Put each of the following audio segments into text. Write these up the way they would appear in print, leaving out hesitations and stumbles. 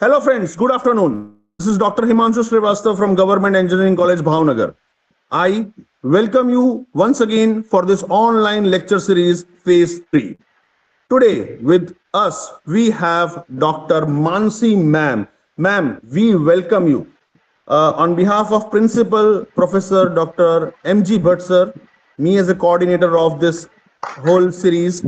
Hello friends, good afternoon. This is Dr. Himanshu Srivastava from Government Engineering College, Bhavnagar. I welcome you once again for this online lecture series phase 3. Today with us we have Dr. Mansi ma'am. Ma'am, we welcome you. On behalf of Principal Professor Dr. M.G. Bhatt sir, me as a coordinator of this whole series,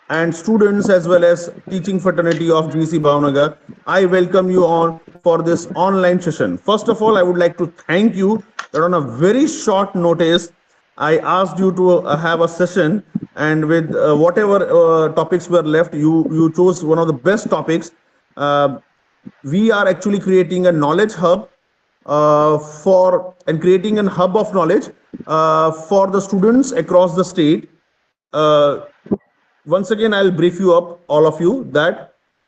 and students as well as teaching fraternity of GC Bhavnagar, I welcome you on for this online session. First of all, I would like to thank you that on a very short notice, I asked you to have a session, and with whatever topics were left, you chose one of the best topics. Uh, we are actually creating a knowledge hub for and creating a hub of knowledge for the students across the state. Uh, Once again, I'll brief you up, all of you, that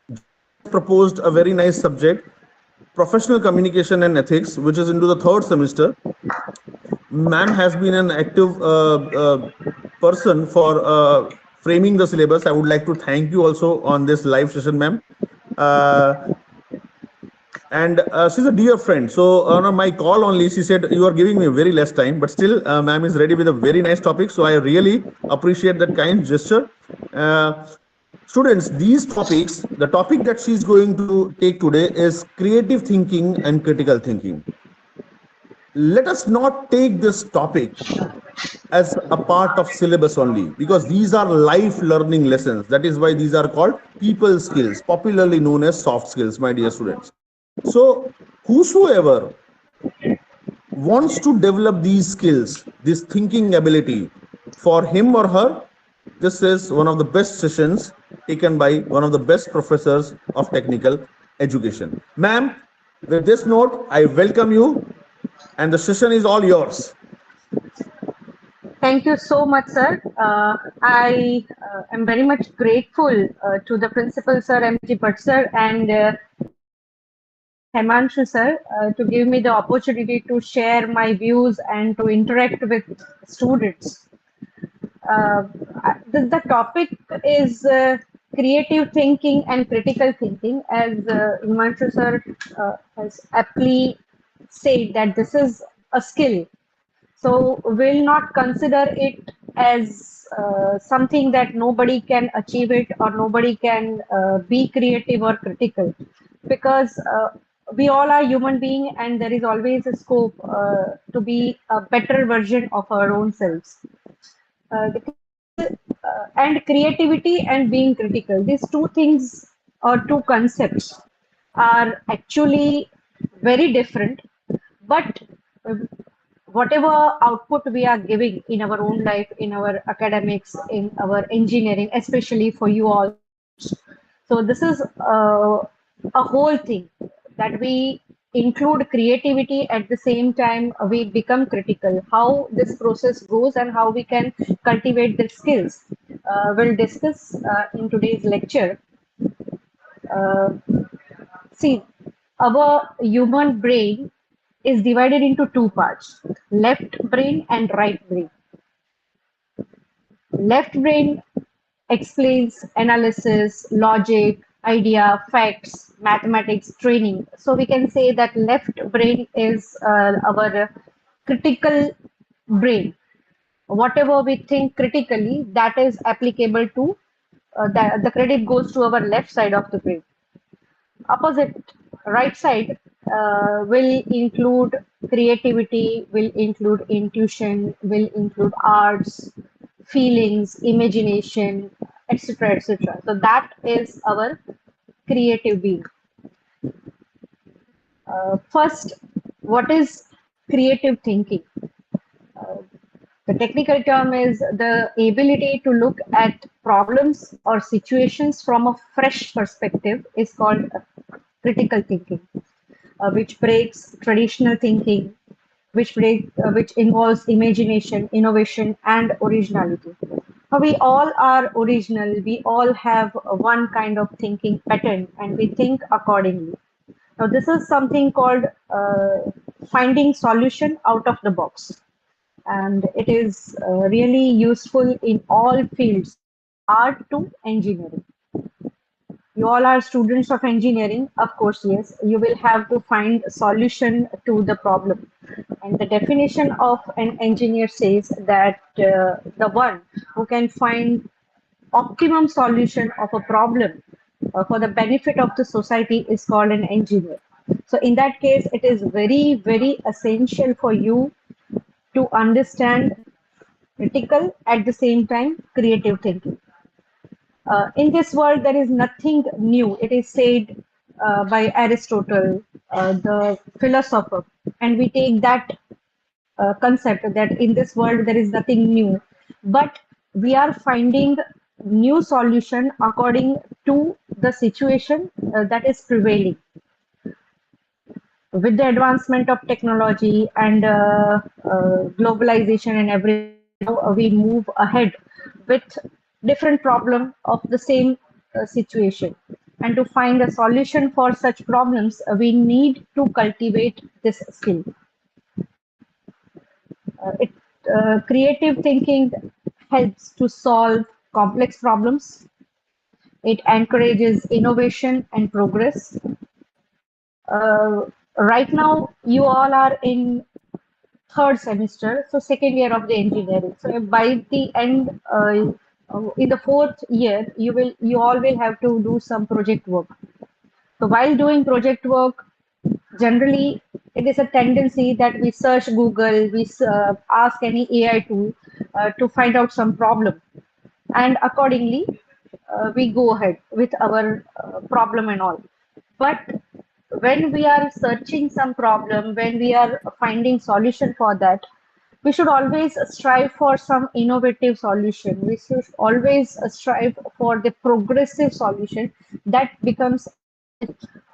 has proposed a very nice subject, professional communication and ethics, which is into the third semester. Ma'am has been an active person for framing the syllabus. I would like to thank you also on this live session, ma'am. Uh, and she's a dear friend. So on my call only, she said, "You are giving me very less time, but still, ma'am is ready with a very nice topic." So I really appreciate that kind gesture. Uh, Students, these topics, the topic that she's going to take today is creative thinking and critical thinking. Let us not take this topic as a part of syllabus only, because these are life learning lessons. That is why these are called people skills, popularly known as soft skills, my dear students. So whosoever wants to develop these skills, this thinking ability for him or her, this is one of the best sessions taken by one of the best professors of technical education. Ma'am, with this note, I welcome you, and the session is all yours. Thank you so much, sir. I am very much grateful to the principal, sir, M.G. Bhatt, sir, and Himanshu, sir, to give me the opportunity to share my views and to interact with students. Uh, the topic is creative thinking and critical thinking, as Himanshu, sir, has aptly said that this is a skill, so we'll not consider it as something that nobody can achieve it or nobody can be creative or critical, because we all are human being and there is always a scope to be a better version of our own selves. And creativity and being critical, these two things or two concepts are actually very different, but uh, whatever output we are giving in our own life, in our academics, in our engineering, especially for you all. So this is a whole thing that we include creativity at the same time we become critical. How this process goes and how we can cultivate the skills. We'll discuss in today's lecture. Uh, See, our human brain is divided into two parts, left brain and right brain. Left brain explains analysis, logic, idea, facts, mathematics, training. So we can say that left brain is our critical brain. Whatever we think critically, that is applicable to the credit goes to our left side of the brain. Opposite, right side will include creativity, will include intuition, will include arts, feelings, imagination, etc., etc. So that is our creative being. First, what is creative thinking? Uh, the technical term is the ability to look at problems or situations from a fresh perspective is called critical thinking, which breaks traditional thinking, which involves imagination, innovation, and originality. We all are original. We all have one kind of thinking pattern, and we think accordingly. Now, this is something called finding solution out of the box, and it is really useful in all fields, art to engineering. You all are students of engineering, of course, yes. You will have to find a solution to the problem. And the definition of an engineer says that the one who can find optimum solution of a problem for the benefit of the society is called an engineer. So in that case, it is very, very essential for you to understand critical at the same time creative thinking. In this world, there is nothing new. It is said by Aristotle, the philosopher, and we take that concept that in this world there is nothing new, but we are finding new solution according to the situation that is prevailing. With the advancement of technology and globalization and everything, now we move ahead with different problem of the same situation. And to find a solution for such problems, we need to cultivate this skill. Creative thinking helps to solve complex problems. It encourages innovation and progress. Uh, right now, you all are in third semester, so second year of the engineering. So by the end, in the fourth year, you all will have to do some project work. So while doing project work, generally it is a tendency that we search Google, we ask any AI tool to find out some problem, and accordingly we go ahead with our problem and all. But when we are searching some problem, when we are finding solution for that, we should always strive for some innovative solution. We should always strive for the progressive solution that becomes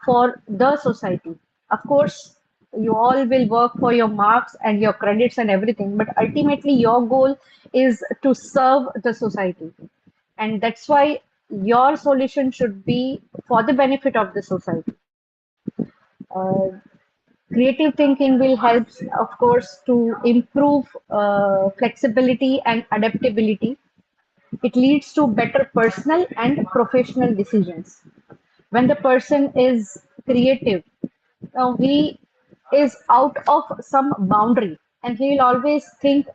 for the society. Of course, you all will work for your marks and your credits and everything, but ultimately your goal is to serve the society. And that's why your solution should be for the benefit of the society. Uh, Creative thinking will help, of course, to improve flexibility and adaptability. It leads to better personal and professional decisions. When the person is creative, he is out of some boundary and he will always think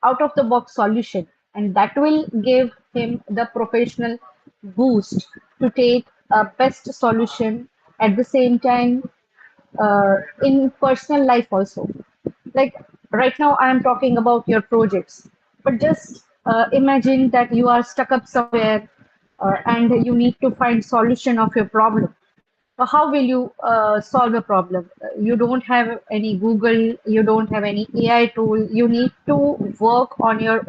out of the box solution, and that will give him the professional boost to take a best solution at the same time in personal life also. Like right now, I am talking about your projects, but just imagine that you are stuck up somewhere and you need to find solution of your problem. How will you solve a problem? You don't have any Google, you don't have any AI tool. You need to work on your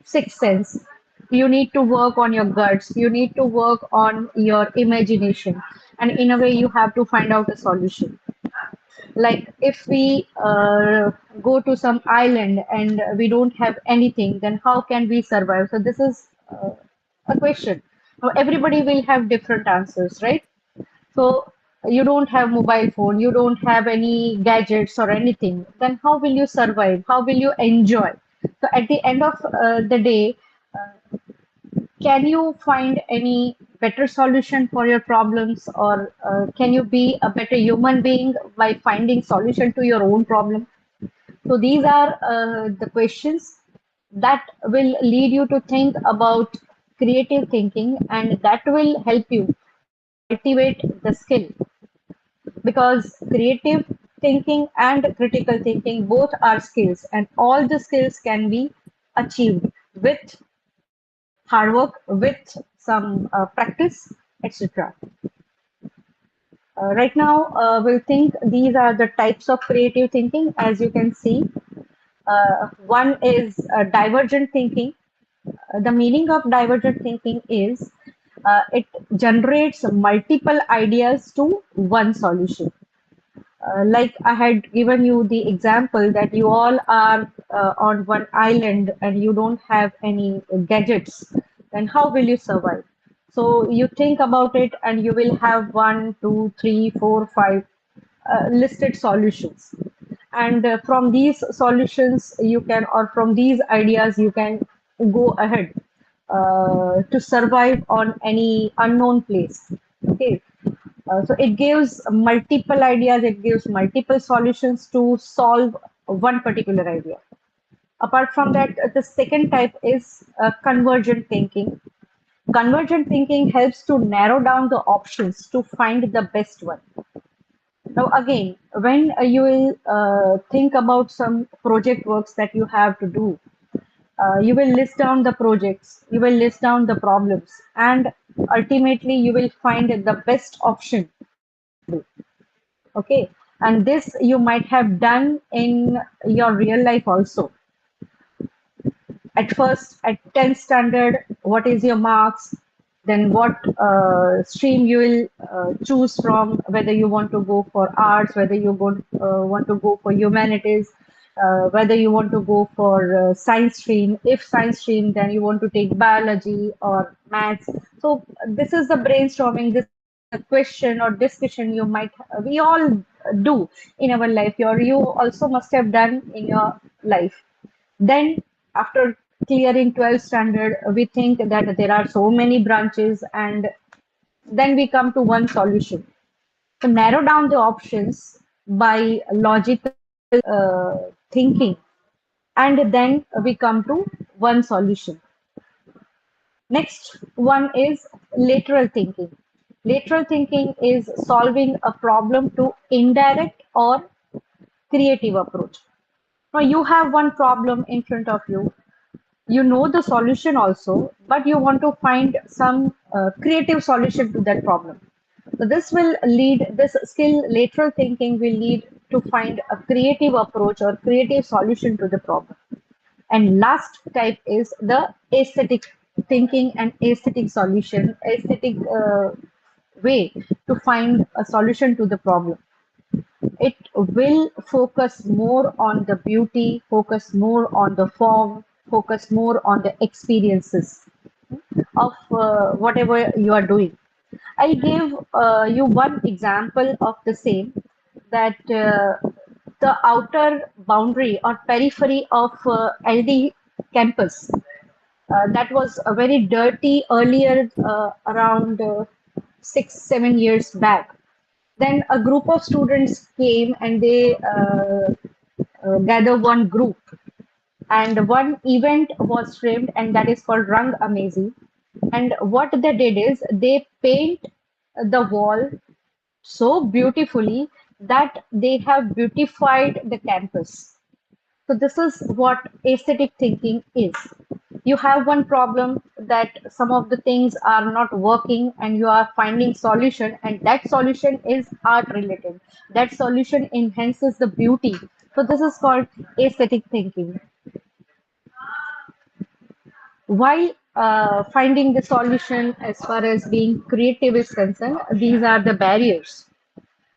sixth sense. You need to work on your guts. You need to work on your imagination. And in a way, you have to find out a solution. Like if we go to some island and we don't have anything, then how can we survive? So this is a question. Now everybody will have different answers, right? So you don't have mobile phone, you don't have any gadgets or anything, then how will you survive? How will you enjoy? So at the end of the day, can you find any better solution for your problems, or can you be a better human being by finding solution to your own problem? So these are the questions that will lead you to think about creative thinking, and that will help you to cultivate the skill, because creative thinking and critical thinking both are skills, and all the skills can be achieved with hard work, with some practice, etc. Right now, we'll think these are the types of creative thinking. As you can see, one is divergent thinking. The meaning of divergent thinking is it generates multiple ideas to one solution. Like I had given you the example that you all are on one island and you don't have any gadgets, then how will you survive? So you think about it and you will have one, two, three, four, five listed solutions. And from these solutions, you can, or from these ideas, you can go ahead to survive on any unknown place. Okay, so it gives multiple ideas, it gives multiple solutions to solve one particular idea. Apart from that, the second type is convergent thinking. Convergent thinking helps to narrow down the options to find the best one. Now, again, when you will think about some project works that you have to do, you will list down the projects, you will list down the problems, and ultimately you will find the best option to do. Okay, and this you might have done in your real life also. At first, at 10th standard, what is your marks? Then what stream you will choose from, whether you want to go for arts, whether you want to go for humanities, whether you want to go for science stream. If science stream, then you want to take biology or maths. So this is the brainstorming, this is the question or discussion you might, we all do in our life, or you also must have done in your life. Then, after clearing 12th standard, we think that there are so many branches, and then we come to one solution. So, narrow down the options by logical thinking, and then we come to one solution. Next one is lateral thinking. Lateral thinking is solving a problem to indirect or creative approach. Now, you have one problem in front of you, you know the solution also, but you want to find some creative solution to that problem. So this skill, lateral thinking will lead to find a creative approach or creative solution to the problem. And last type is the aesthetic thinking and aesthetic solution, aesthetic way to find a solution to the problem. It will focus more on the beauty, focus more on the form, focus more on the experiences of whatever you are doing. I'll give you one example of the same, that the outer boundary or periphery of LD campus, that was very dirty earlier, around 6, 7 years back. Then a group of students came and they gathered one group, and one event was framed, and that is called Rang Amazing. And what they did is they paint the wall so beautifully that they have beautified the campus. So this is what aesthetic thinking is. You have one problem that some of the things are not working and you are finding solution, and that solution is art related. That solution enhances the beauty. So this is called aesthetic thinking. While finding the solution as far as being creative is concerned, these are the barriers.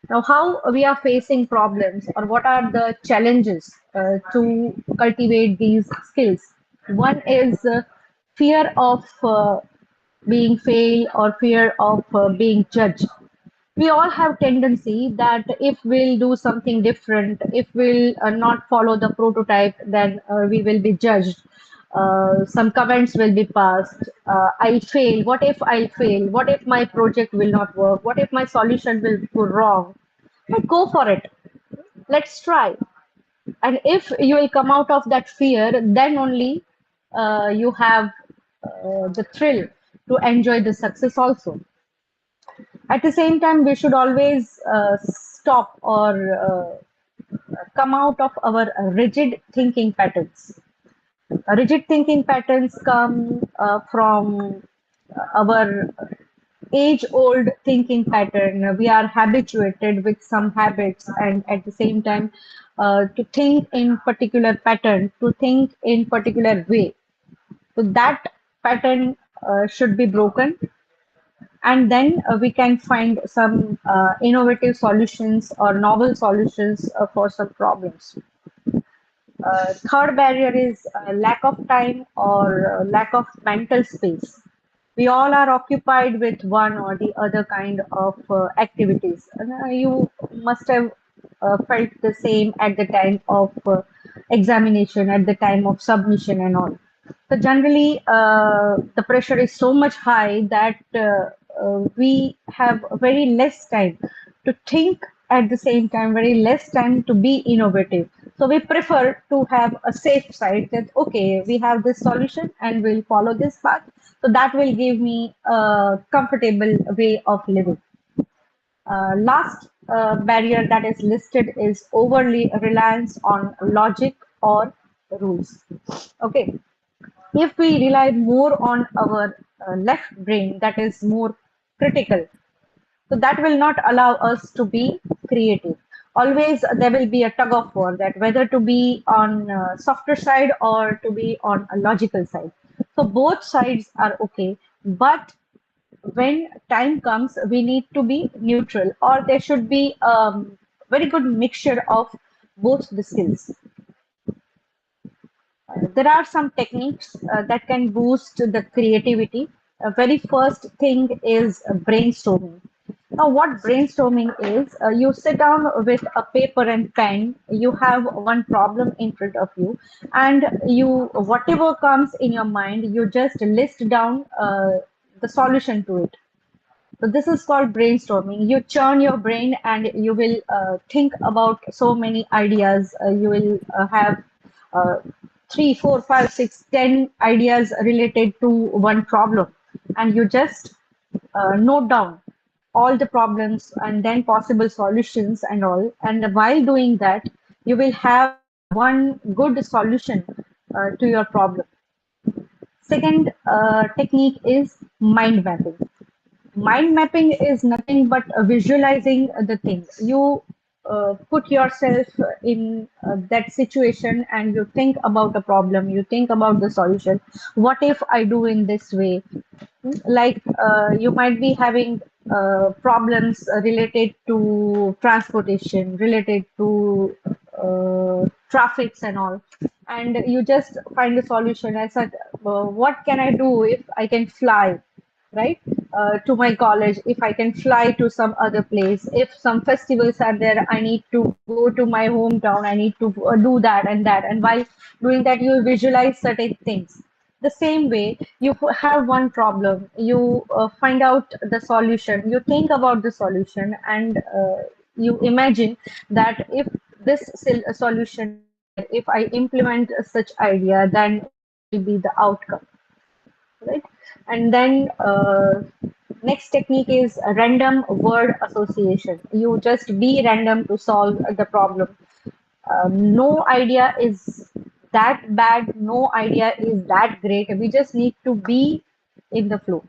Now, how we are facing problems or what are the challenges to cultivate these skills? One is fear of being failed or fear of being judged. We all have tendency that if we'll do something different, if we'll not follow the prototype, then we will be judged. Some comments will be passed. I'll fail. What if I'll fail? What if my project will not work? What if my solution will go wrong? But go for it. Let's try. And if you will come out of that fear, then only you have the thrill to enjoy the success also. At the same time, we should always stop or come out of our rigid thinking patterns. Rigid thinking patterns come from our age-old thinking pattern. We are habituated with some habits, and at the same time, to think in particular pattern, to think in particular way. So that pattern should be broken, and then we can find some innovative solutions or novel solutions for some problems. Third barrier is lack of time or lack of mental space. We all are occupied with one or the other kind of activities. And, you must have felt the same at the time of examination, at the time of submission, and all. So generally, the pressure is so much high that we have very less time to think, at the same time very less time to be innovative. So we prefer to have a safe side, that okay, we have this solution and we'll follow this path, so that will give me a comfortable way of living. Last barrier that is listed is overly reliance on logic or rules. Okay, if we rely more on our left brain, that is more critical, so that will not allow us to be creative. Always there will be a tug of war, that whether to be on softer side or to be on a logical side. So both sides are okay, but when time comes, we need to be neutral, or there should be a very good mixture of both the skills. There are some techniques that can boost the creativity. Very first thing is brainstorming. Now, what brainstorming is, you sit down with a paper and pen, you have one problem in front of you, and whatever comes in your mind, you just list down the solution to it. So this is called brainstorming. You churn your brain and you will think about so many ideas. You will have uh, 3, 4, 5, 6, 10 ideas related to one problem, and you just note down all the problems and then possible solutions and all. And while doing that, you will have one good solution to your problem. Second technique is mind mapping. Mind mapping is nothing but visualizing the thing. You put yourself in that situation and you think about a problem, you think about the solution. What if I do in this way? Like you might be having problems related to transportation, related to traffics and all, and you just find a solution. I said, what can I do if I can fly, right? To my college, if I can fly to some other place, if some festivals are there, I need to go to my hometown, I need to do that and that. And while doing that, you visualize certain things. The same way, you have one problem, you find out the solution, you think about the solution, and you imagine that if this solution is there, if I implement such idea, then what will be the outcome, right? And then next technique is random word association. You just be random to solve the problem. No idea is that bad, no idea is that great. We just need to be in the flow.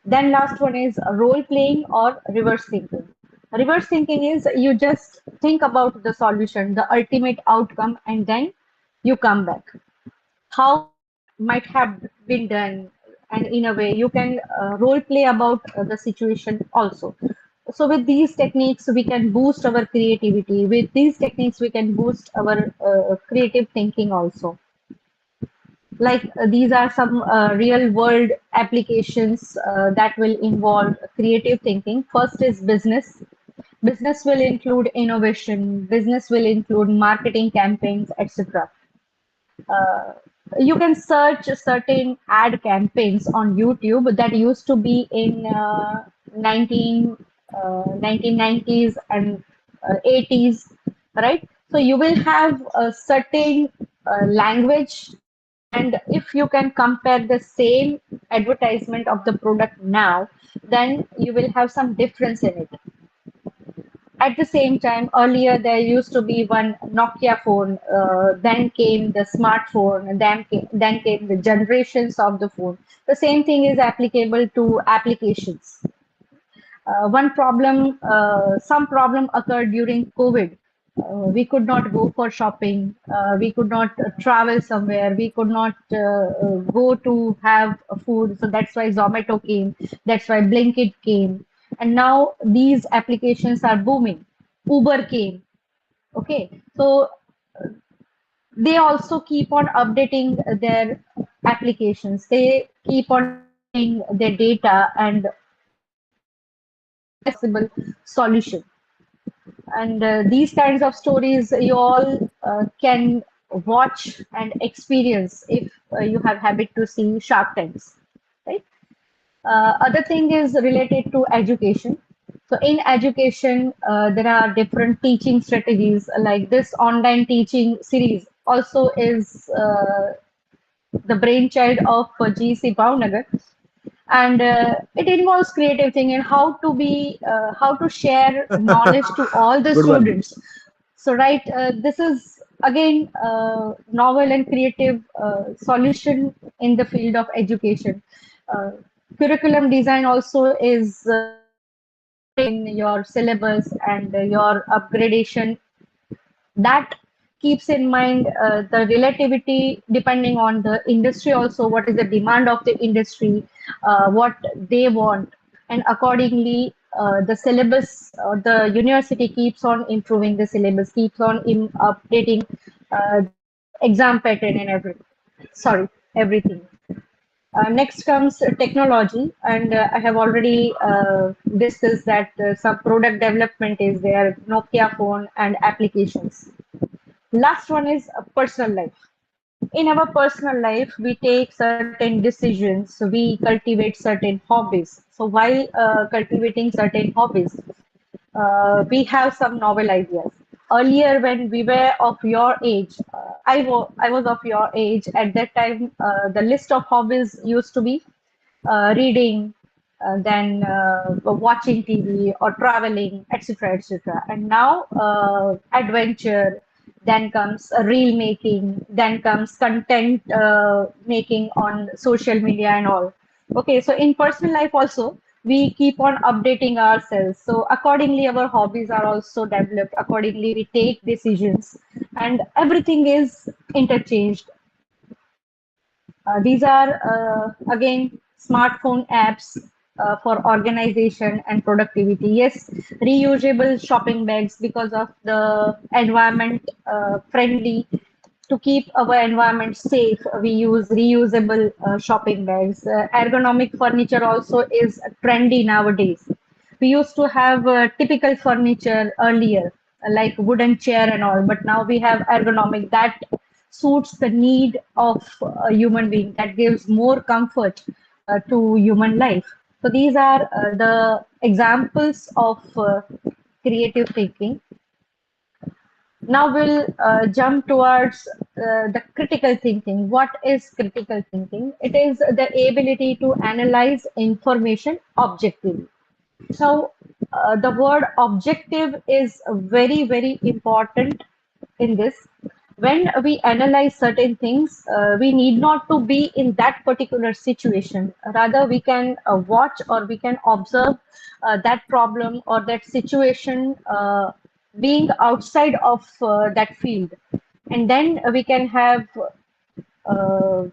Then last one is role playing or reverse thinking. Reverse thinking is you just think about the solution, the ultimate outcome, and then you come back. How might have been done, and in a way you can role play about the situation also. So with these techniques we can boost our creativity, with these techniques we can boost our creative thinking also. Like these are some real world applications that will involve creative thinking. First is business. Business will include innovation, business will include marketing campaigns, etc. uh, you can search certain ad campaigns on YouTube that used to be in 1990s and 80s, right? So you will have a certain language, and if you can compare the same advertisement of the product now, then you will have some difference in it. At the same time, earlier there used to be one Nokia phone, then came the smartphone, and then came the generations of the phone. The same thing is applicable to applications. Some problem occurred during COVID. We could not go for shopping. We could not travel somewhere. We could not go to have food. So that's why Zomato came. That's why Blinkit came. And now these applications are booming. Uber came. Okay. So they also keep on updating their applications. They keep on updating their data and possible solution. And these kinds of stories you all can watch and experience if you have habit to see Shark Tanks, right? Other thing is related to education. So in education, there are different teaching strategies like this online teaching series also is the brainchild of GC Bhavnagar, and it involves creative thinking and how to share knowledge to all the Good one. students. So right, this is again novel and creative solution in the field of education. uh, Curriculum design also is in your syllabus and your upgradation that keeps in mind the relativity depending on the industry, also what is the demand of the industry, what they want, and accordingly the syllabus, the university keeps on improving the syllabus, keeps on updating the exam pattern and everything. Sorry, everything. Next comes technology, and I have already discussed that some product development is there, Nokia phone and applications. Last one is personal life. In our personal life, we take certain decisions, we cultivate certain hobbies. So while cultivating certain hobbies, we have some novel ideas. Earlier, when we were of your age, I was of your age at that time, the list of hobbies used to be reading, then watching TV or traveling, etc., etc. And now adventure, then comes reel making, then comes content making on social media and all. Okay, so in personal life also, we keep on updating ourselves. So accordingly, our hobbies are also developed. Accordingly, we take decisions, and everything is interchanged. These are again smartphone apps for organization and productivity. Yes, reusable shopping bags because of the environment friendly. To keep our environment safe, we use reusable shopping bags. Ergonomic furniture also is trendy nowadays. We used to have typical furniture earlier, like wooden chair and all, but now we have ergonomic that suits the need of a human being, that gives more comfort to human life. So these are the examples of creative thinking. Now we'll jump towards the critical thinking. What is critical thinking? It is the ability to analyze information objectively. So the word objective is very, very important in this. When we analyze certain things, we need not to be in that particular situation. Rather, we can watch or we can observe that problem or that situation being outside of that field. And then we can have uh,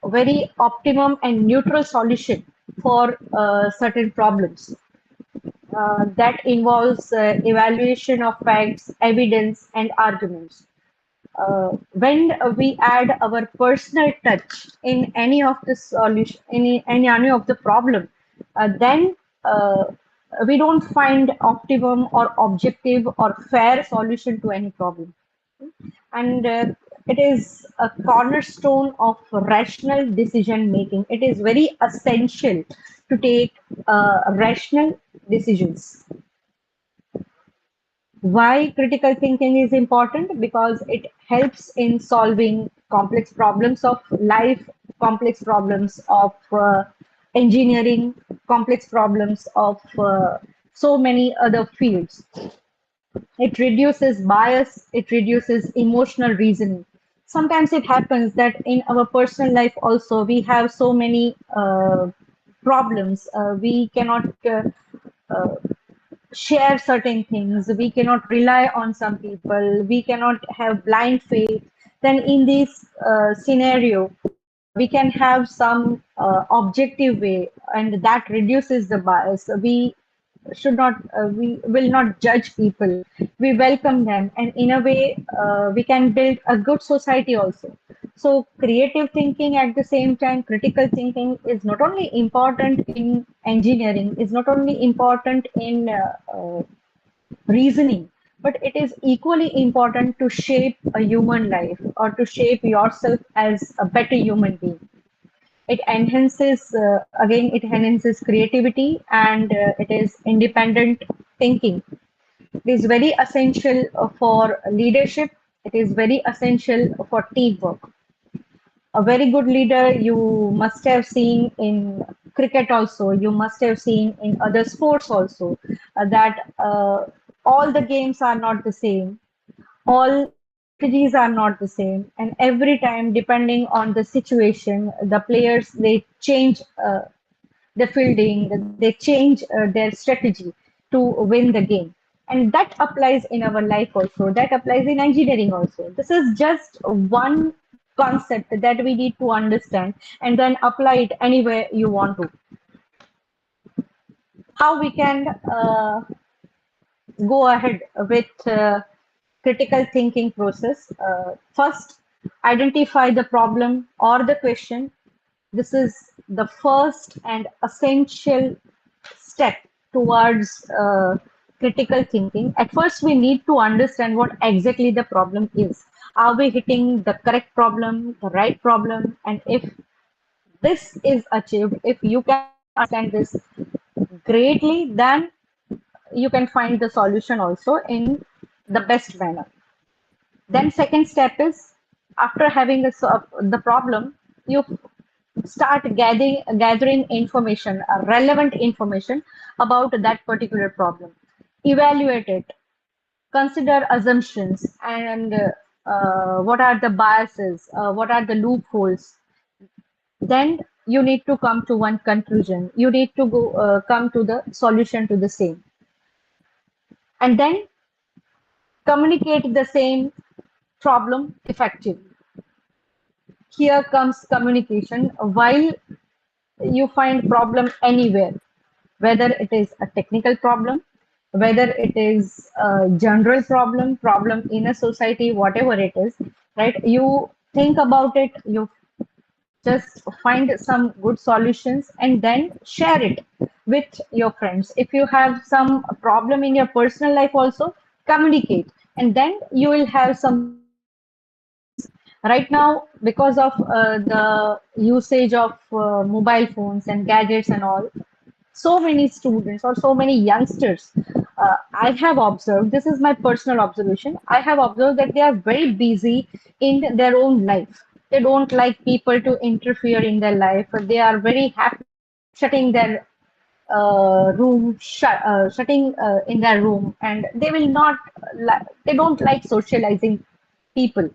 very optimum and neutral solution for certain problems. That involves evaluation of facts, evidence, and arguments. When we add our personal touch in any of the solution, any of the problem, then we don't find optimum or objective or fair solution to any problem. And it is a cornerstone of rational decision making. It is very essential to take rational decisions. Why critical thinking is important? Because it helps in solving complex problems of life, complex problems of engineering, complex problems of so many other fields. It reduces bias, it reduces emotional reasoning. Sometimes it happens that in our personal life also we have so many problems. We cannot uh, share certain things. We cannot rely on some people. We cannot have blind faith. Then in this scenario, we can have some objective way, and that reduces the bias. We should not, we will not judge people. We welcome them, and in a way, we can build a good society also. So creative thinking at the same time, critical thinking is not only important in engineering, is not only important in reasoning, but it is equally important to shape a human life or to shape yourself as a better human being. It enhances, again, it enhances creativity, and it is independent thinking. It is very essential for leadership. It is very essential for teamwork. A very good leader you must have seen in cricket also, you must have seen in other sports also, that all the games are not the same, all strategies are not the same, and every time, depending on the situation, the players they change the fielding, they change their strategy to win the game. And that applies in our life also, that applies in engineering also. This is just one concept that we need to understand and then apply it anywhere you want to. How we can go ahead with critical thinking process. First, identify the problem or the question. This is the first and essential step towards critical thinking. At first, we need to understand what exactly the problem is. Are we hitting the correct problem, the right problem? And if this is achieved, if you can understand this greatly, then you can find the solution also in the best manner. Then second step is, after having the problem, you start gathering information, relevant information about that particular problem. Evaluate it, consider assumptions, and what are the biases, what are the loopholes. Then you need to come to one conclusion. You need to go come to the solution to the same, and then communicate the same problem effectively. Here comes communication. While you find problem anywhere, whether it is a technical problem, whether it is a general problem in a society, whatever it is, right? You think about it, you just find some good solutions and then share it with your friends. If you have some problem in your personal life also, communicate, and then you will have some right now. Because of the usage of mobile phones and gadgets and all, so many students or so many youngsters, I have observed, this is my personal observation, I have observed that they are very busy in their own life. They don't like people to interfere in their life. They are very happy shutting their shutting in their room, and they will not they don't like socializing people,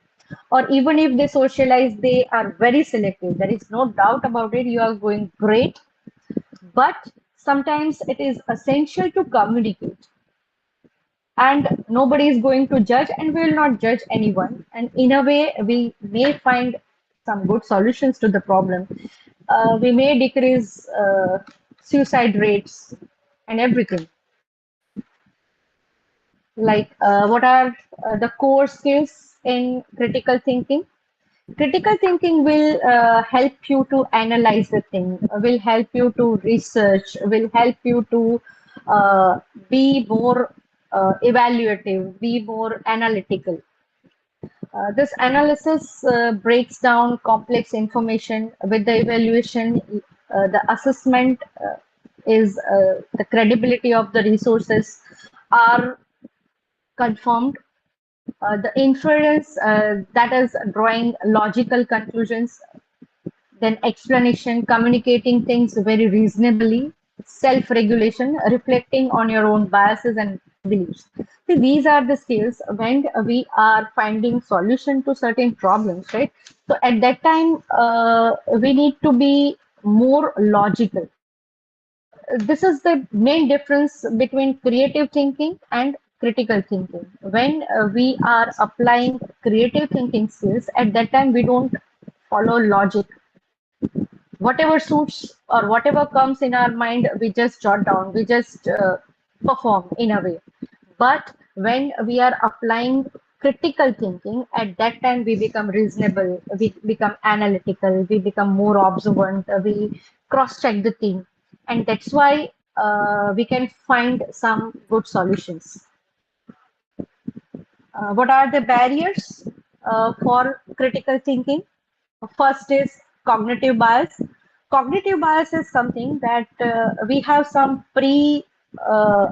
or even if they socialize, they are very selective. There is no doubt about it, you are going great, but sometimes it is essential to communicate, and nobody is going to judge, and we will not judge anyone, and in a way we may find some good solutions to the problem. We may decrease suicide rates and everything. Like what are the core skills in critical thinking? Critical thinking will help you to analyze the thing, will help you to research, will help you to be more evaluative, be more analytical. This analysis breaks down complex information with the evaluation. The assessment is the credibility of the resources are confirmed. The inference, that is drawing logical conclusions, then explanation, communicating things very reasonably, self-regulation, reflecting on your own biases and beliefs. See, these are the skills when we are finding solution to certain problems, right? So at that time, we need to be more logical. This is the main difference between creative thinking and critical thinking. When we are applying creative thinking skills, at that time we don't follow logic. Whatever suits or whatever comes in our mind, we just jot down, we just perform in a way. But when we are applying critical thinking, at that time we become reasonable, we become analytical, we become more observant, we cross check the thing, and that's why we can find some good solutions. What are the barriers for critical thinking? First is cognitive bias. cognitive bias is something that we have some pre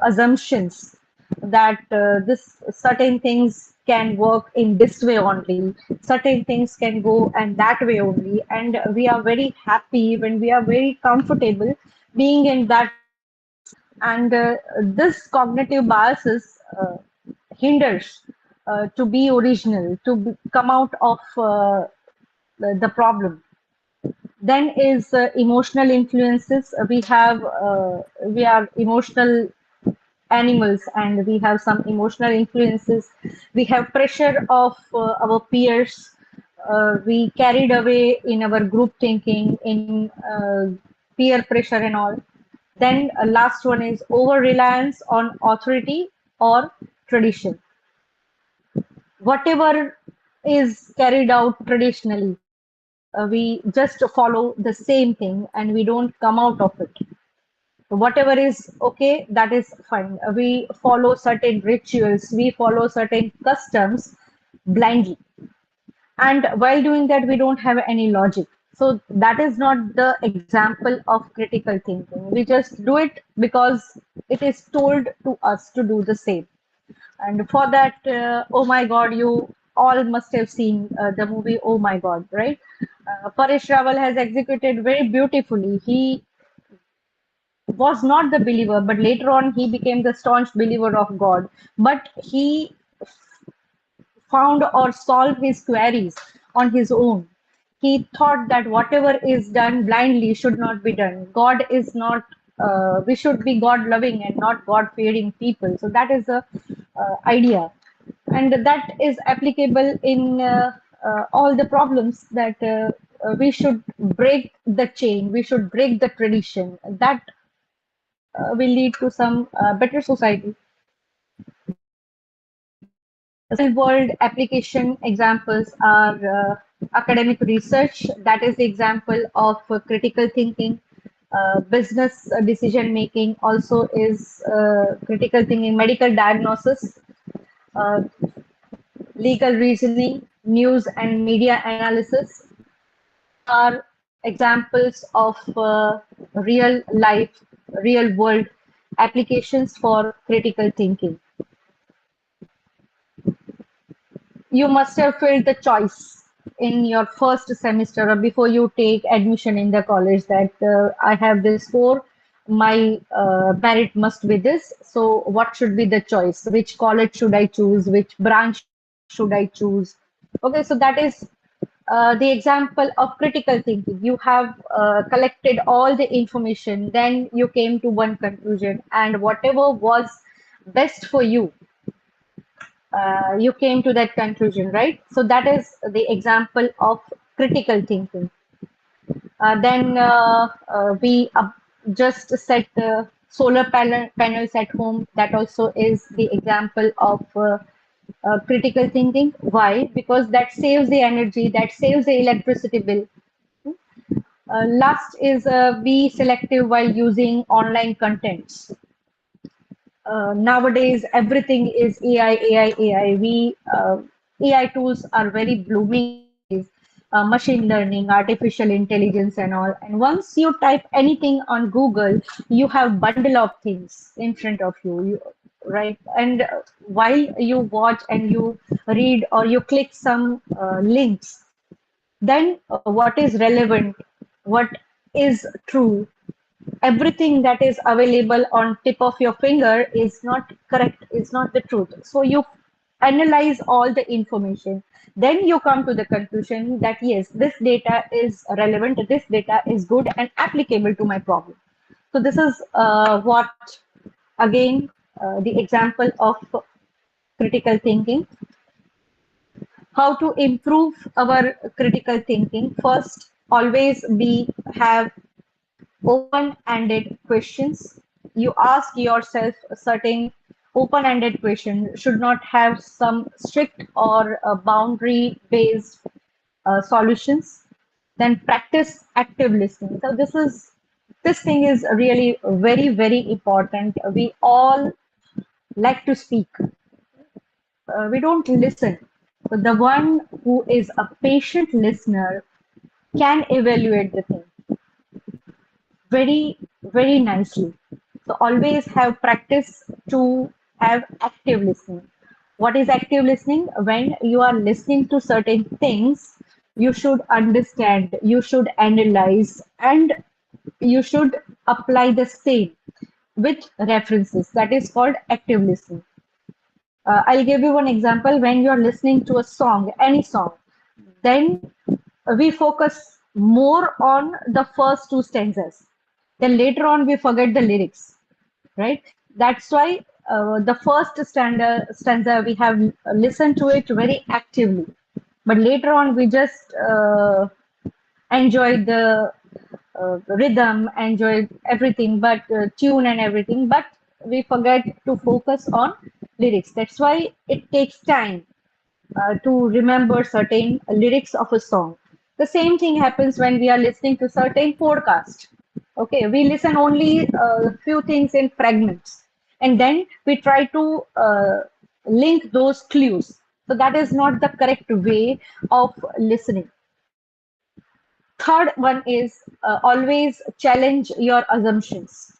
assumptions that this certain things can work in this way only, certain things can go and that way only, and we are very happy when we are very comfortable being in that. And this cognitive biases hinders to be original, to come out of the problem. Then is emotional influences. We are emotional animals, and we have some emotional influences. We have pressure of our peers. We carried away in our group thinking, in peer pressure and all. Then last one is over reliance on authority or tradition. Whatever is carried out traditionally, we just follow the same thing and we don't come out of it. Whatever is okay, that is fine. We follow certain rituals, we follow certain customs blindly. And while doing that, we don't have any logic. So that is not the example of critical thinking. We just do it because it is told to us to do the same. And for that, oh my God, you all must have seen the movie Oh My God, right? Paresh Rawal has executed very beautifully. He was not the believer, but later on he became the staunch believer of God. But he found or solved his queries on his own. He thought that whatever is done blindly should not be done. God is not, we should be God loving and not God fearing people. So that is the idea. And that is applicable in all the problems that we should break the chain, we should break the tradition. That will lead to some better society. Real world application examples are academic research, that is the example of critical thinking. Business decision making also is critical thinking. Medical diagnosis, uh, legal reasoning, news and media analysis are examples of real life, real world applications for critical thinking. You must have filled the choice in your first semester or before you take admission in the college that I have this score, my merit must be this. So, what should be the choice? Which college should I choose? Which branch should I choose? Okay, so that is the example of critical thinking. You have collected all the information, then you came to one conclusion, and whatever was best for you, you came to that conclusion, right? So that is the example of critical thinking. Then we just set panels at home. That also is the example of critical thinking. Why? Because that saves the energy, that saves the electricity bill. Last is be selective while using online contents. Nowadays everything is AI, AI, AI. AI tools are very blooming nowadays. Machine learning, artificial intelligence, and all. And once you type anything on Google, you have bundle of things in front of you, right? And while you watch and you read or you click some links, then what is relevant, what is true, everything that is available on tip of your finger is not correct, is not the truth. So you analyze all the information, then you come to the conclusion that yes, this data is relevant, this data is good and applicable to my problem. So this is what again the example of critical thinking. How to improve our critical thinking? First, always be have open-ended questions. You ask yourself a certain open-ended question, should not have some strict or boundary-based solutions. Then practice active listening. So this thing is really very, very important. We all like to speak. We don't listen. But the one who is a patient listener can evaluate the thing. very nicely. So always have practice to have active listening. What is active listening? When you are listening to certain things, you should understand, you should analyze, and you should apply the same with references. That is called active listening. I'll give you one example. When you're listening to a song, any song, then we focus more on the first two stanzas. Then later on, we forget the lyrics, right? That's why the first stanza we have listened to it very actively, but later on we just enjoyed the rhythm, enjoyed everything, but tune and everything, but we forget to focus on lyrics. That's why it takes time to remember certain lyrics of a song. The same thing happens when we are listening to certain podcast. Okay, we listen only a few things in fragments, and then we try to link those clues. So that is not the correct way of listening. Third one is always challenge your assumptions.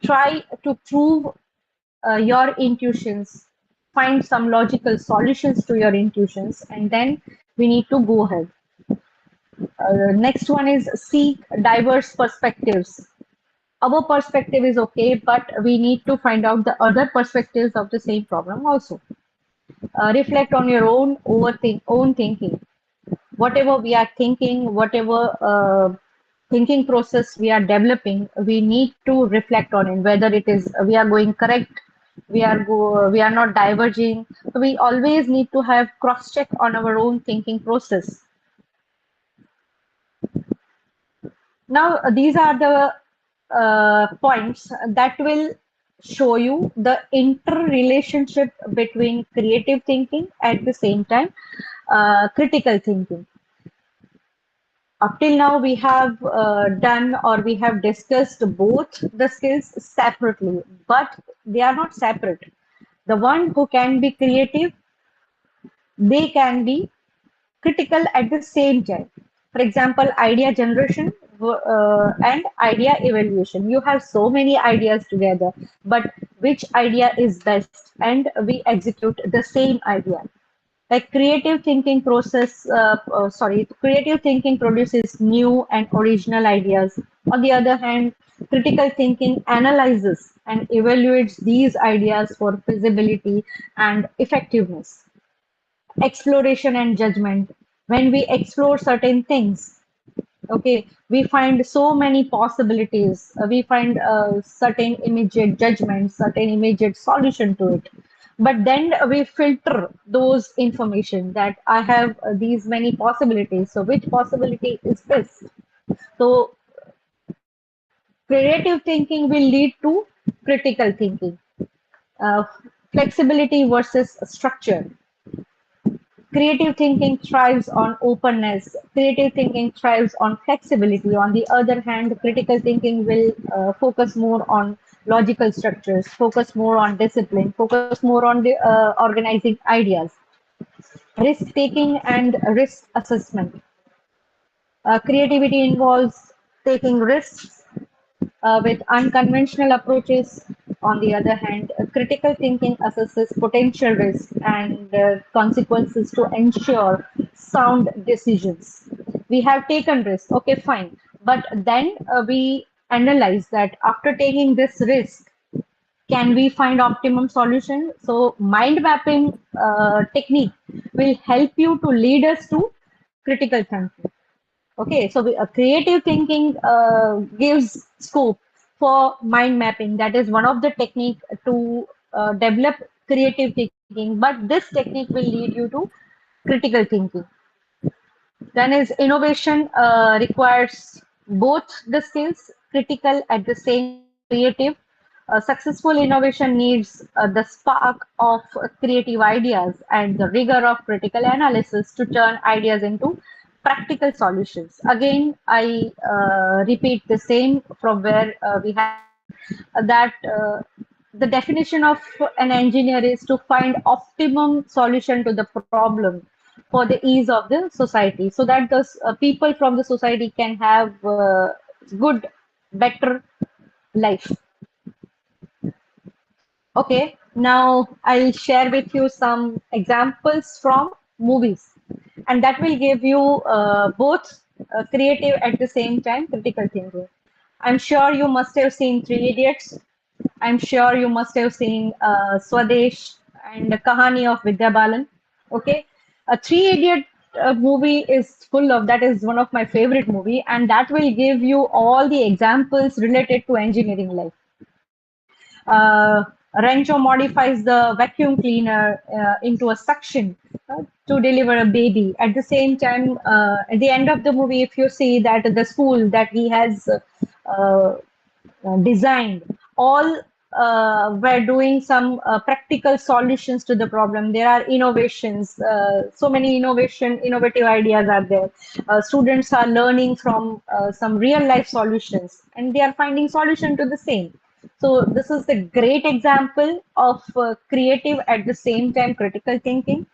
Try to prove your intuitions, find some logical solutions to your intuitions, and then we need to go ahead. Next one is seek diverse perspectives. Our perspective is okay, but we need to find out the other perspectives of the same problem also. Reflect on your own thinking. Whatever we are thinking, whatever thinking process we are developing, we need to reflect on it, whether it is we are going correct, we are not diverging. So we always need to have cross check on our own thinking process. Now these are the points that will show you the interrelationship between creative thinking, at the same time critical thinking. Up till now, we have done or we have discussed both the skills separately, but they are not separate. The one who can be creative, they can be critical at the same time. For example, idea generation and idea evaluation. You have so many ideas together, but which idea is best? And we execute the same idea. Like creative thinking produces new and original ideas. On the other hand, critical thinking analyzes and evaluates these ideas for feasibility and effectiveness. Exploration and judgment. When we explore certain things, okay, we find so many possibilities. We find certain immediate judgment, certain immediate solution to it. But then we filter those information that I have these many possibilities. So which possibility is best? So creative thinking will lead to critical thinking. Uh, Flexibility versus structure. Creative thinking thrives on openness. Creative thinking thrives on flexibility. On the other hand, critical thinking will focus more on logical structures, focus more on discipline, focus more on the organizing ideas. Risk taking and risk assessment. Creativity involves taking risks with unconventional approaches. On the other hand, critical thinking assesses potential risk and consequences to ensure sound decisions. We have taken risk, okay, fine, but then we analyze that after taking this risk, can we find optimum solution? So mind mapping technique will help you to lead us to critical thinking. Okay, so creative thinking gives scope for mind mapping. That is one of the technique to develop creative thinking. But this technique will lead you to critical thinking. Then is innovation requires both the skills, critical at the same time creative. Successful innovation needs the spark of creative ideas and the rigor of critical analysis to turn ideas into practical solutions. Again, I repeat the same from where we have started, that the definition of an engineer is to find optimum solution to the problem for the ease of the society, so that the people from the society can have good, better life. Okay, now I'll share with you some examples from movies, and that will give you both creative at the same time critical thinking. I'm sure you must have seen Three Idiots. I'm sure you must have seen Swadesh and the Kahani of Vidya Balan. Okay, a Three Idiot movie is full of that. Is one of my favorite movie, and that will give you all the examples related to engineering life. Rancho modifies the vacuum cleaner into a suction to deliver a baby. At the same time, at the end of the movie, if you see that the school that he has designed, all were doing some practical solutions to the problem. There are innovations, so many innovative ideas are there. Students are learning from some real life solutions, and they are finding solution to the same. So this is the great example of creative at the same time critical thinking.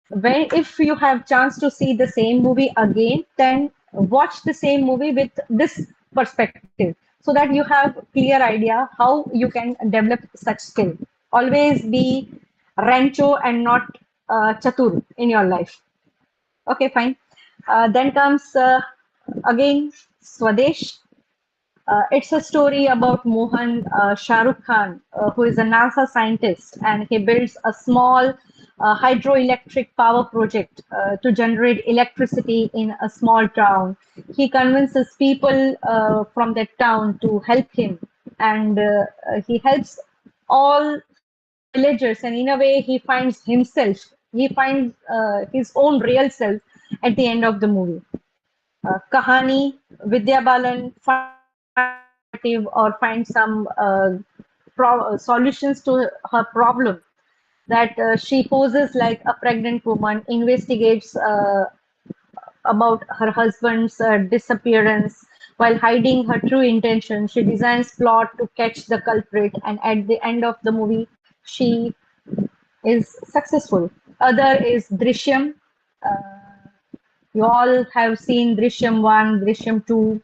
When if you have chance to see the same movie again, then watch the same movie with this perspective so that you have clear idea how you can develop such skill. Always be rancho and not chatur in your life. Okay, fine. Then comes again Swadesh. It's a story about Mohan Shah Rukh Khan, who is a NASA scientist, and he builds a small hydroelectric power project to generate electricity in a small town. He convinces people from that town to help him, and he helps all villagers, and in a way, he finds himself. He finds his own real self at the end of the movie. Kahani, Vidya Balan finds innovative or finds some solutions to her problem that she poses like a pregnant woman, investigates about her husband's disappearance while hiding her true intention. She designs plot to catch the culprit, and at the end of the movie, she is successful. Other is Drishyam. You all have seen Drishyam 1, Drishyam 2.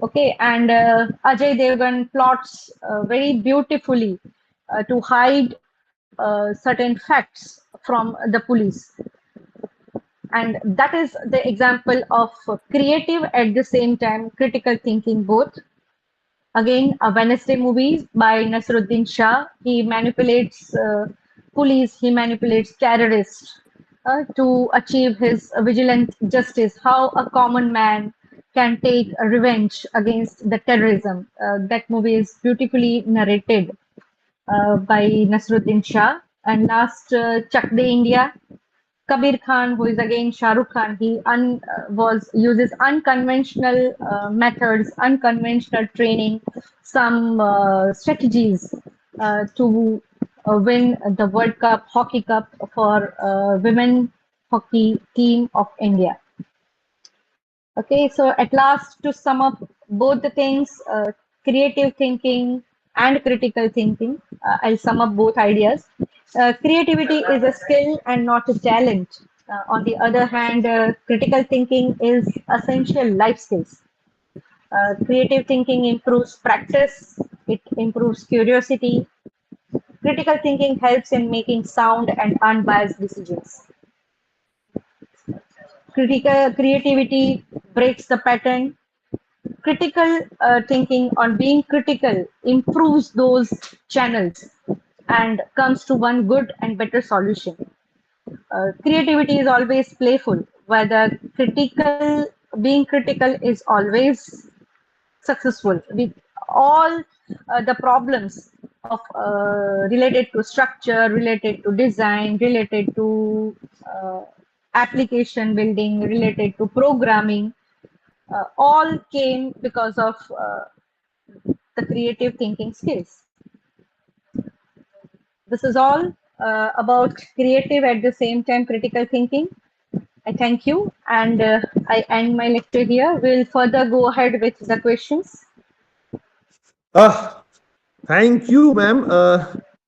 Okay, and Ajay Devgan plots very beautifully to hide certain facts from the police. And that is the example of creative at the same time critical thinking both. Again, a Wednesday movie by Nasruddin Shah. He manipulates police, he manipulates terrorists to achieve his vigilant justice. How a common man can take a revenge against the terrorism. That movie is beautifully narrated by Nasruddin Shah. And last, Chak De India. Kabir Khan, who is again Shah Rukh Khan, he was uses unconventional methods, unconventional training, some strategies to win the World Cup, Hockey Cup for women hockey team of India. Okay, so at last, to sum up both the things, creative thinking and critical thinking, I'll sum up both ideas. Creativity is a skill and not a talent. On the other hand, critical thinking is essential life skills. Creative thinking improves practice, it improves curiosity. Critical thinking helps in making sound and unbiased decisions. Critical creativity breaks the pattern. Critical thinking on being critical improves those channels and comes to one good and better solution. Creativity is always playful, whether critical being critical is always successful with all the problems of related to structure, related to design, related to application building, related to programming, all came because of the creative thinking skills. This is all about creative at the same time critical thinking. I thank you, and I end my lecture here. We'll further go ahead with the questions. Ah, thank you, ma'am.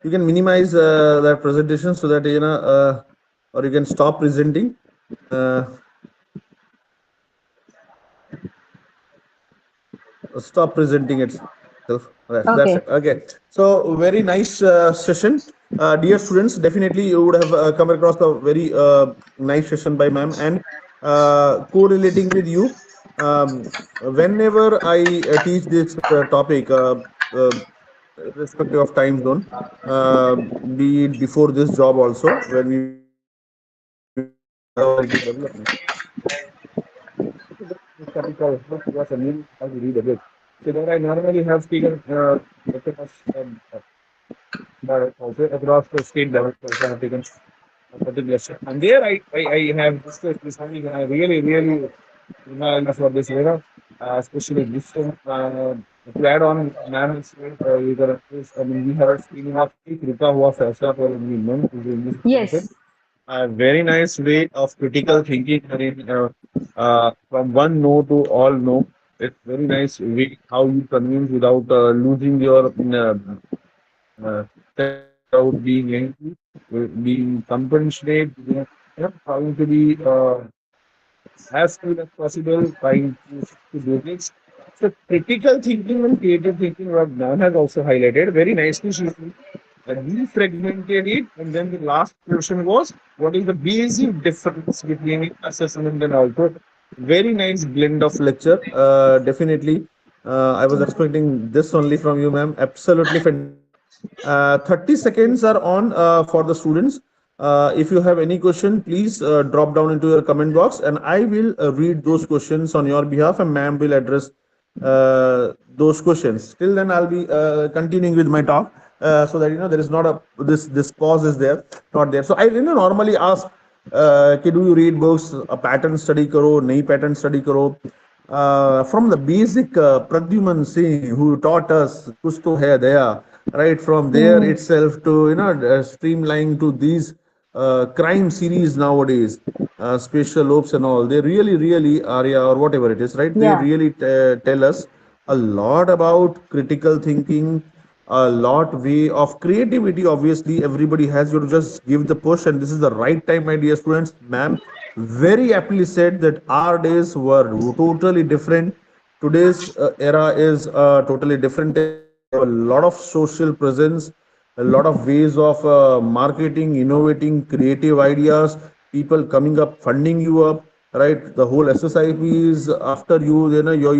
You can minimize that presentation so that or you can stop presenting. Uh, stop presenting itself. That's it. Okay. Okay. So very nice session. Dear students, definitely you would have come across a very nice session by ma'am, and correlating with you. Whenever I teach this topic, irrespective of time zone, be it before this job also, when we were in development. This topic was a new how to read a book. So there I normally have taken also across the state level. So I have taken a particular step. And there I have discussed this something I really, really for this era, especially this one. To add on management, you got I mean, we have a screening of Rika who was for men who is in this Yes. content. A very nice way of critical thinking. I mean, from one no to all no. It's very nice way how you convince without losing your without being angry, being compassionate, trying to be as cool as possible, trying to do this. So critical thinking and creative thinking, what Dan has also highlighted very nicely. She defragmented it, and then the last question was, what is the basic difference between assessment and output? Very nice blend of lecture. Definitely, I was expecting this only from you, ma'am. Absolutely fantastic. 30 seconds are on for the students. If you have any question, please drop down into your comment box, and I will read those questions on your behalf, and ma'am will address those questions. Till then, I'll be continuing with my talk, so that there is not a this pause is there, not there. So I normally ask, कि do you read books? A pattern study करो, नई pattern study करो. From the basic Pradyuman Singh, who taught us कुछ तो है दया, right from there Hmm. itself to streamlining to these crime series nowadays, special ops and all, they really Arya or whatever it is, right, they Yeah. really tell us a lot about critical thinking, a lot way of creativity. Obviously everybody has, you to just give the push, and this is the right time, my dear students. Ma'am very aptly said that our days were totally different. Today's era is a totally different era. We have a lot of social presence, a lot of ways of marketing, innovating, creative ideas, people coming up, funding you up, right? The whole SSIP is after you,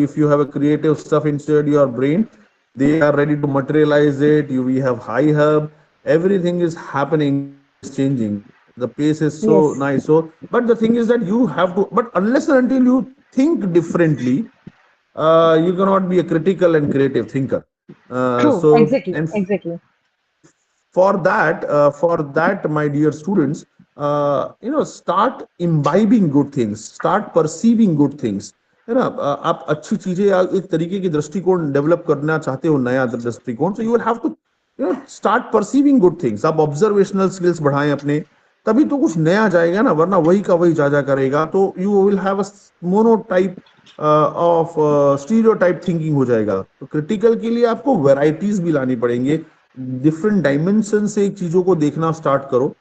if you have a creative stuff inside your brain, they are ready to materialize it. We have high hub, everything is happening, everything is changing. The pace is so Yes. nice. So, but the thing is that you have to, but unless and until you think differently, you cannot be a critical and creative thinker. True. So, Exactly. and Exactly. for that, my dear students, start imbibing good things, start perceiving good things. है ना, आप अच्छी चीजें या एक तरीके की दृष्टिकोण डेवलप करना चाहते हो, नया दृष्टिकोण, so you will have to start perceiving good things. आप ऑब्जर्वेशनल स्किल्स बढ़ाएं अपने, तभी तो कुछ नया जाएगा ना, वरना वही का वही जा करेगा तो you will have a monotype of stereotype thinking हो जाएगा. तो क्रिटिकल के लिए आपको वेराइटीज भी लानी पड़ेंगे, डिफरेंट डायमेंशन से एक चीजों को देखना स्टार्ट करो,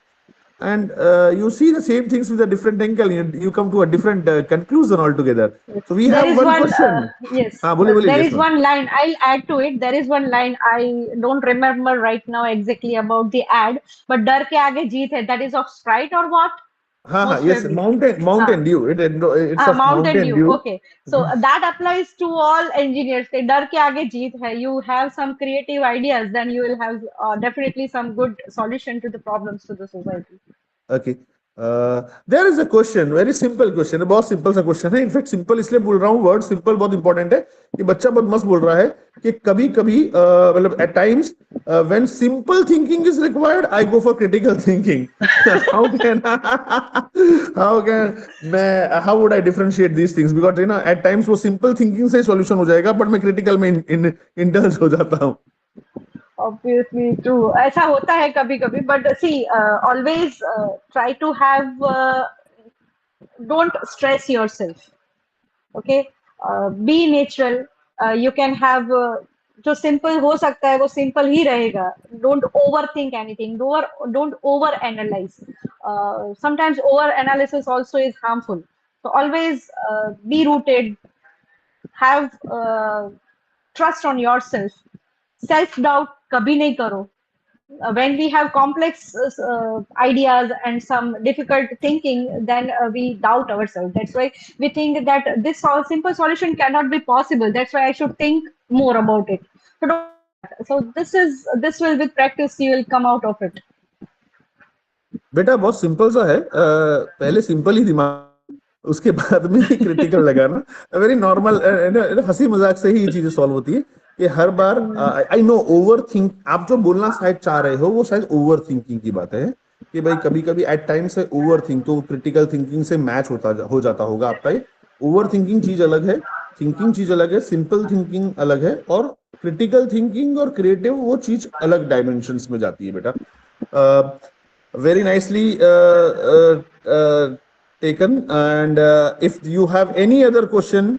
and you see the same things with a different angle. You come to a different conclusion altogether. So we There have is one one, question. yes, हाँ, बोलिए बोलिए, there yes is ma'am. one line. I'll add to it. There is one line. I don't remember right now exactly about the ad, but डर के आगे जीत है. That is of Sprite or what? हाँ हाँ, Most yes, probably. mountain dew, it's of Mountain Mountain Dew. Dew. Okay. So that applies to all engineers. के डर के आगे जीत है. You have some creative ideas, then you will have definitely some good solution to the problems to the society. Okay, there is a question, very simple question है, बहुत simple सा question है. In fact simple इसलिए बोल रहा हूँ, word simple बहुत important है. कि बच्चा बहुत मस्त बोल रहा है कि कभी कभी मतलब at times when simple thinking is required, I go for critical thinking. How can how can मैं how would I differentiate these things, because at times वो सिंपल थिंकिंग से सॉल्यूशन हो जाएगा, बट मैं क्रिटिकल में इंडल्ज हो जाता हूँ. Obviously true, ऐसा होता है कभी कभी, but see, always try to have, don't stress yourself. Okay, be natural. You can have, जो simple हो सकता है वो simple ही रहेगा. Don't overthink anything. Don't over analyze. Sometimes over analysis also is harmful. So always be rooted, have trust on yourself. Self doubt kabhi nahi karo. When we have complex ideas and some difficult thinking, then we doubt ourselves. That's why we think that this simple solution cannot be possible. That's why I should think more about it. So don't do that. So this will, with practice, you will come out of it. बेटा बहुत simple सा है, पहले simple ही दिमाग, उसके बाद में ही critical लगाना, वेरी नॉर्मल, हंसी मजाक से ही ये चीजें सॉल्व होती है कि हर बार आई नो ओवर थिंक, आप जो बोलना शायद चाह रहे हो वो शायद ओवर थिंकिंग की बात है कि भाई कभी कभी एट टाइम से ओवर थिंक, तो क्रिटिकल थिंकिंग से मैच हो जाता होगा आपका। ये ओवर थिंकिंग चीज अलग है, थिंकिंग चीज अलग है, सिंपल थिंकिंग अलग है, और क्रिटिकल थिंकिंग और क्रिएटिव वो चीज अलग डायमेंशंस में जाती है बेटा। very nicely taken, and if you have any other question,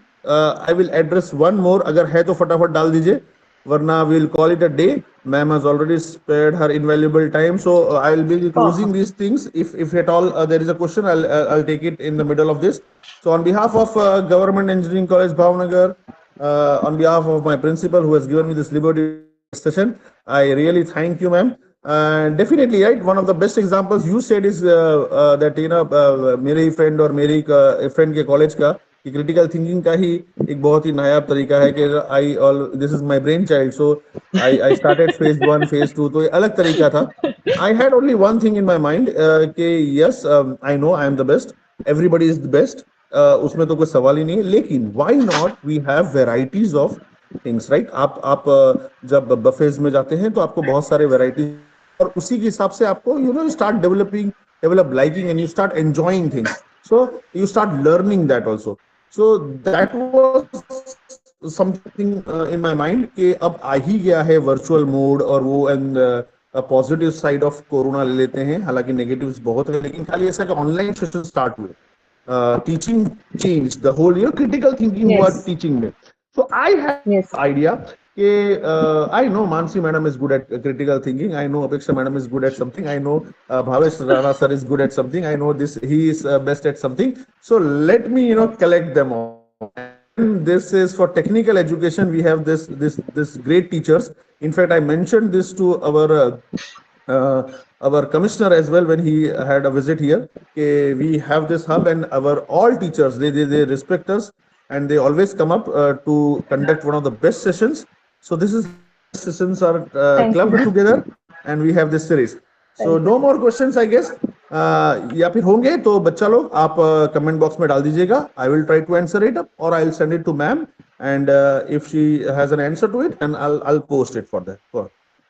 I will address one more, अगर है तो फटाफट डाल दीजिए, वरना we will call it a day. Ma'am has already spared her invaluable time, so I will be closing these things. If at all there is a question, I'll take it in the middle of this. So on behalf of Government Engineering College Bhavnagar, on behalf of my principal who has given me this liberty session, I really thank you, ma'am. Definitely, right, one of the best examples you said is that मेरे friend और मेरी friend के college का कि critical thinking का ही एक बहुत ही नायाब तरीका है कि this is my brain child, so I started phase 1 phase 2, तो ये अलग तरीका था। I had only one thing in my mind कि yes, I know I am the best, everybody is the best, उसमें तो कोई सवाल ही नहीं है, लेकिन why not we have varieties of things, right. आप जब बफेज में जाते हैं तो आपको बहुत सारे वेराइटीज, और उसी के हिसाब से आपको start develop liking and you start enjoying things, so you start learning that also. So that was something in my mind कि अब आ ही गया है वर्चुअल मोड, और वो and positive side of corona ले लेते हैं, हालांकि नेगेटिव्स बहुत है, लेकिन खाली ऐसा कि ऑनलाइन सेशन स्टार्ट हुए, teaching change the whole critical thinking हुआ टीचिंग में। So I have idea I know Mansi madam is good at critical thinking. I know Apeksha madam is good at something. I know Bhavesh Rana sir is good at something. I know he is best at something. So let me collect them all. And this is for technical education. We have this great teachers. In fact, I mentioned this to our commissioner as well when he had a visit here. We have this hub, and our all teachers they respect us, and they always come up to conduct one of the best sessions. So this is sessions are clubbed together, and we have this series. So no more questions, I guess. या फिर होंगे तो बच्चा लोग आप comment box में डाल दीजिएगा. I will try to answer it up, or I'll send it to ma'am, and if she has an answer to it, and I'll post it for that.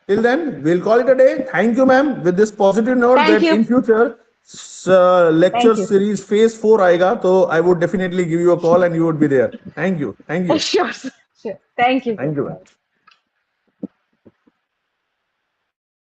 Till then, we'll call it a day. Thank you, ma'am. With this positive note that in future lecture series phase 4 आएगा, तो I would definitely give you a call and you would be there. Thank you. Sure. Thank you. Thank you.